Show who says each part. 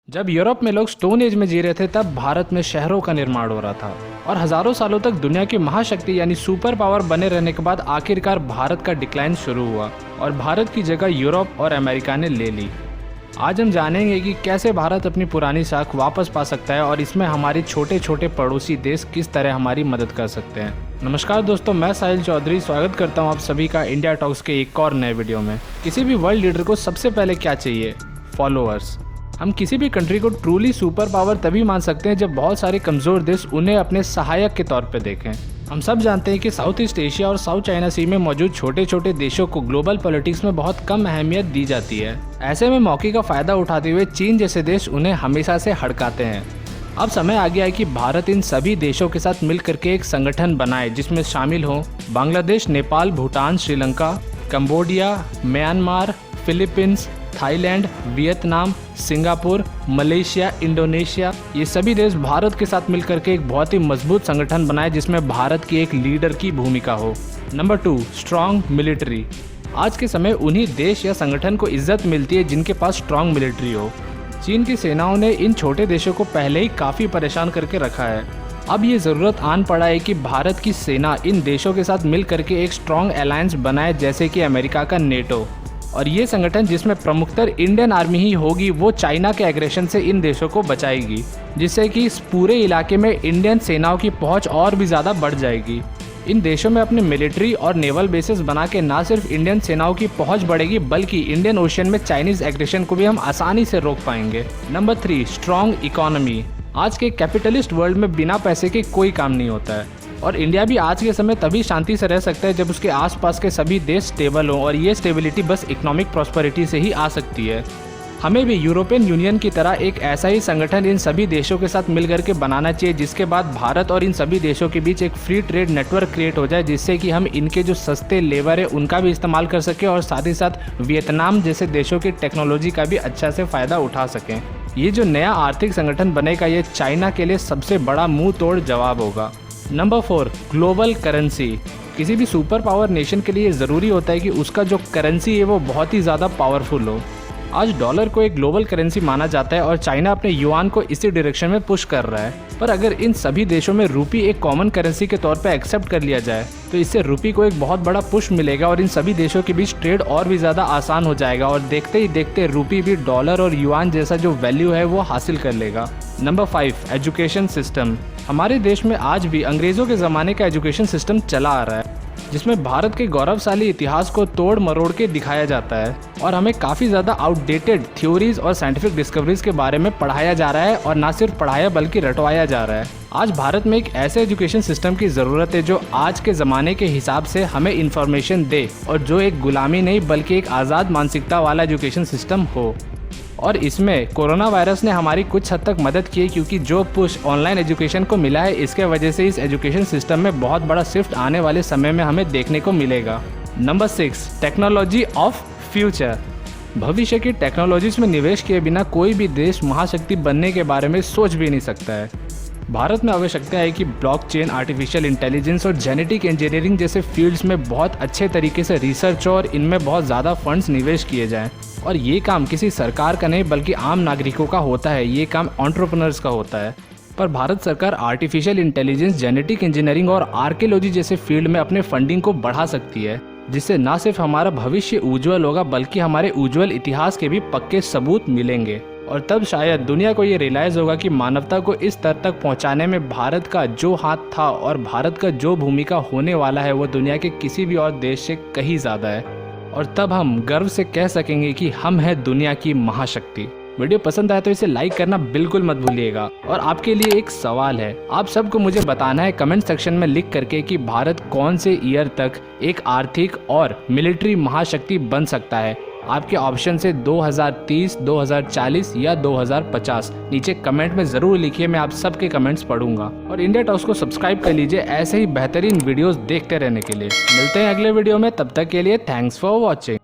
Speaker 1: जब यूरोप में लोग स्टोन एज में जी रहे थे तब भारत में शहरों का निर्माण हो रहा था और हजारों सालों तक दुनिया की महाशक्ति यानी सुपर पावर बने रहने के बाद आखिरकार भारत का डिक्लाइन शुरू हुआ और भारत की जगह यूरोप और अमेरिका ने ले ली। आज हम जानेंगे कि कैसे भारत अपनी पुरानी साख वापस पा सकता है और इसमें हमारे छोटे छोटे पड़ोसी देश किस तरह हमारी मदद कर सकते हैं। नमस्कार दोस्तों, मैं साहिल चौधरी स्वागत करता हूं आप सभी का इंडिया टॉक्स के एक और नए वीडियो में। किसी भी वर्ल्ड लीडर को सबसे पहले क्या चाहिए? फॉलोअर्स। हम किसी भी कंट्री को ट्रूली सुपर पावर तभी मान सकते हैं जब बहुत सारे कमज़ोर देश उन्हें अपने सहायक के तौर पर देखें। हम सब जानते हैं कि साउथ ईस्ट एशिया और साउथ चाइना सी में मौजूद छोटे छोटे देशों को ग्लोबल पॉलिटिक्स में बहुत कम अहमियत दी जाती है। ऐसे में मौके का फायदा उठाते हुए चीन जैसे देश उन्हें हमेशा से हड़काते हैं। अब समय आ गया है कि भारत इन सभी देशों के साथ मिलकर के एक संगठन बनाए जिसमें शामिल हों Bangladesh, Nepal, Bhutan, Sri Lanka, Cambodia, Myanmar, Philippines, Thailand, Vietnam, Singapore, Malaysia, Indonesia. ये सभी देश भारत के साथ मिलकर के एक बहुत ही मजबूत संगठन बनाए जिसमें भारत की एक लीडर की भूमिका हो। Number 2, strong military. आज के समय उन्हीं देश या संगठन को इज्जत मिलती है जिनके पास स्ट्रॉन्ग मिलिट्री हो। चीन की सेनाओं ने इन छोटे देशों को पहले ही काफ़ी परेशान करके रखा है। अब ये ज़रूरत आन पड़ा है कि भारत की सेना इन देशों के साथ मिल करके एक स्ट्रॉन्ग अलायंस बनाए जैसे कि अमेरिका का नेटो। और ये संगठन जिसमें प्रमुखतर इंडियन आर्मी ही होगी वो चाइना के एग्रेशन से इन देशों को बचाएगी, जिससे कि इस पूरे इलाके में इंडियन सेनाओं की पहुंच और भी ज़्यादा बढ़ जाएगी। इन देशों में अपने मिलिट्री और नेवल बेसेस बना के ना सिर्फ इंडियन सेनाओं की पहुंच बढ़ेगी बल्कि इंडियन ओशन में चाइनीज एग्रेशन को भी हम आसानी से रोक पाएंगे। Number 3, strong economy. आज के कैपिटलिस्ट वर्ल्ड में बिना पैसे के कोई काम नहीं होता है और इंडिया भी आज के समय तभी शांति से रह सकता है जब उसके आसपास के सभी देश स्टेबल हों और ये स्टेबिलिटी बस इकोनॉमिक प्रॉस्पेरिटी से ही आ सकती है। हमें भी यूरोपियन यूनियन की तरह एक ऐसा ही संगठन इन सभी देशों के साथ मिलकर के बनाना चाहिए जिसके बाद भारत और इन सभी देशों के बीच एक फ्री ट्रेड नेटवर्क क्रिएट हो जाए जिससे कि हम इनके जो सस्ते लेबर है उनका भी इस्तेमाल कर सकें और साथ ही साथ वियतनाम जैसे देशों की टेक्नोलॉजी का भी अच्छा से फ़ायदा उठा सकें। ये जो नया आर्थिक संगठन बनेगा ये चाइना के लिए सबसे बड़ा मुँह तोड़ जवाब होगा। Number 4, global currency. किसी भी सुपर पावर नेशन के लिए ज़रूरी होता है कि उसका जो करेंसी है वो बहुत ही ज़्यादा पावरफुल हो। आज डॉलर को एक ग्लोबल करेंसी माना जाता है और चाइना अपने युआन को इसी डायरेक्शन में पुश कर रहा है। पर अगर इन सभी देशों में रूपी एक कॉमन करेंसी के तौर पर एक्सेप्ट कर लिया जाए तो इससे रूपी को एक बहुत बड़ा पुश मिलेगा और इन सभी देशों के बीच ट्रेड और भी ज़्यादा आसान हो जाएगा और देखते ही देखते रूपी भी डॉलर और युआन जैसा जो वैल्यू है वो हासिल कर लेगा। Number 5, education system. हमारे देश में आज भी अंग्रेज़ों के ज़माने का एजुकेशन सिस्टम चला आ रहा है जिसमें भारत के गौरवशाली इतिहास को तोड़ मरोड़ के दिखाया जाता है और हमें काफ़ी ज़्यादा आउटडेटेड थ्योरीज और साइंटिफिक डिस्कवरीज के बारे में पढ़ाया जा रहा है और ना सिर्फ पढ़ाया बल्कि रटवाया जा रहा है। आज भारत में एक ऐसे एजुकेशन सिस्टम की ज़रूरत है जो आज के ज़माने के हिसाब से हमें इन्फॉर्मेशन दे और जो एक गुलामी नहीं बल्कि एक आज़ाद मानसिकता वाला एजुकेशन सिस्टम हो। और इसमें कोरोना वायरस ने हमारी कुछ हद तक मदद की क्योंकि जो पुश ऑनलाइन एजुकेशन को मिला है इसके वजह से इस एजुकेशन सिस्टम में बहुत बड़ा शिफ्ट आने वाले समय में हमें देखने को मिलेगा। Number 6, technology of future. भविष्य की टेक्नोलॉजीज में निवेश किए बिना कोई भी देश महाशक्ति बनने के बारे में सोच भी नहीं सकता है। भारत में आवश्यकता है कि ब्लॉकचेन, आर्टिफिशियल इंटेलिजेंस और जेनेटिक इंजीनियरिंग जैसे फील्ड्स में बहुत अच्छे तरीके से रिसर्च और इनमें बहुत ज़्यादा फंड्स निवेश किए जाएं। और ये काम किसी सरकार का नहीं बल्कि आम नागरिकों का होता है, ये काम एंटरप्रेन्योर्स का होता है। पर भारत सरकार आर्टिफिशियल इंटेलिजेंस, जेनेटिक इंजीनियरिंग और आर्कियोलॉजी जैसे फील्ड में अपने फंडिंग को बढ़ा सकती है जिससे न सिर्फ हमारा भविष्य उज्ज्वल होगा बल्कि हमारे उज्ज्वल इतिहास के भी पक्के सबूत मिलेंगे। और तब शायद दुनिया को ये रियलाइज़ होगा कि मानवता को इस स्तर तक पहुंचाने में भारत का जो हाथ था और भारत का जो भूमिका होने वाला है वो दुनिया के किसी भी और देश से कहीं ज़्यादा है। और तब हम गर्व से कह सकेंगे कि हम हैं दुनिया की महाशक्ति। वीडियो पसंद आए तो इसे लाइक करना बिल्कुल मत भूलिएगा। और आपके लिए एक सवाल है, आप सबको मुझे बताना है कमेंट सेक्शन में लिख करके कि भारत कौन से ईयर तक एक आर्थिक और मिलिट्री महाशक्ति बन सकता है। आपके ऑप्शन से 2030, 2040 या 2050 नीचे कमेंट में ज़रूर लिखिए, मैं आप सबके कमेंट्स पढ़ूंगा। और इंडिया टॉक्स को सब्सक्राइब कर लीजिए ऐसे ही बेहतरीन वीडियोस देखते रहने के लिए। मिलते हैं अगले वीडियो में, तब तक के लिए थैंक्स फॉर वॉचिंग।